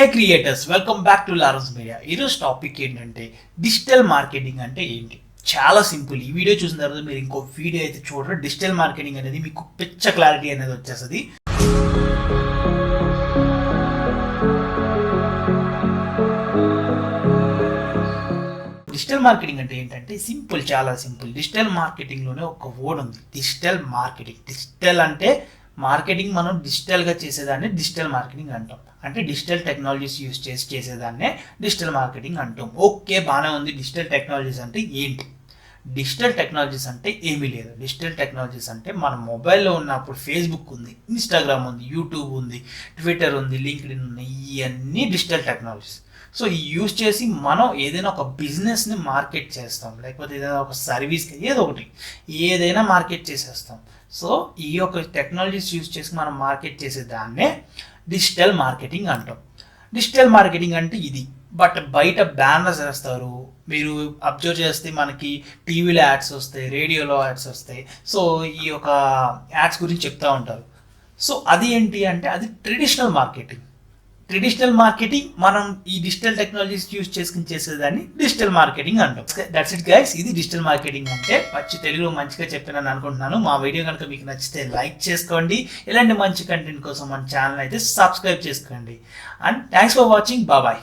Hey creators, welcome back to Lawrence media. ఈరోజు topic ఏంటంటే digital marketing అంటే ఏంటి. చాలా సింపుల్. ఈ వీడియో చూసిన తర్వాత మీరు ఇంకో వీడియో అయితే చూడరు. డిజిటల్ మార్కెటింగ్ అనేది మీకు పిచ్చ క్లారిటీ అనేది వచ్చేస్తుంది. డిజిటల్ మార్కెటింగ్ అంటే ఏంటంటే సింపుల్, చాలా సింపుల్. డిజిటల్ మార్కెటింగ్లోనే ఒక వర్డ్ ఉంది, డిజిటల్ మార్కెటింగ్. డిజిటల్ అంటే మార్కెటింగ్, మనం డిజిటల్గా చేసేదాన్ని డిజిటల్ మార్కెటింగ్ అంటాం. అంటే డిజిటల్ టెక్నాలజీస్ యూస్ చేసి చేసేదాన్నే డిజిటల్ మార్కెటింగ్ అంటాం. ఓకే, బాగానే ఉంది. డిజిటల్ టెక్నాలజీస్ అంటే ఏంటి? డిజిటల్ టెక్నాలజీస్ అంటే ఏమీ లేదు. డిజిటల్ టెక్నాలజీస్ అంటే మన మొబైల్లో ఉన్నప్పుడు ఫేస్బుక్ ఉంది, ఇన్స్టాగ్రామ్ ఉంది, యూట్యూబ్ ఉంది, ట్విట్టర్ ఉంది, లింక్డ్ఇన్ ఉంది. ఇవన్నీ డిజిటల్ టెక్నాలజీస్. సో ఈ యూజ్ చేసి మనం ఏదైనా ఒక బిజినెస్ని మార్కెట్ చేస్తాం, లేకపోతే ఏదైనా ఒక సర్వీస్, ఏదో ఒకటి ఏదైనా మార్కెట్ చేసేస్తాం. సో ఈ యొక్క టెక్నాలజీస్ యూజ్ చేసి మనం మార్కెట్ చేసే దాన్నే డిజిటల్ మార్కెటింగ్ అంటాం. డిజిటల్ మార్కెటింగ్ అంటే ఇది. బట్ బయట బ్యానర్స్ వేస్తారు, మీరు అబ్జర్వ్ చేస్తే మనకి టీవీలో యాడ్స్ వస్తాయి, రేడియోలో యాడ్స్ వస్తాయి. సో ఈ యొక్క యాడ్స్ గురించి చెప్తూ ఉంటారు. సో అది ఏంటి అంటే అది ట్రెడిషనల్ మార్కెటింగ్. ట్రెడిషనల్ మార్కెటింగ్ మనం ఈ డిజిటల్ టెక్నాలజీస్ యూజ్ చేసుకుని చేసేదాన్ని డిజిటల్ మార్కెటింగ్ అంటాం. That's it guys. ఇది డిజిటల్ మార్కెటింగ్ అంటే. మంచి తెలుగులో మంచిగా చెప్పానని అనుకుంటున్నాను. మా వీడియో కనుక మీకు నచ్చితే లైక్ చేసుకోండి. ఇలాంటి మంచి కంటెంట్ కోసం మన ఛానల్ అయితే సబ్స్క్రైబ్ చేసుకోండి. And thanks for watching. Bye.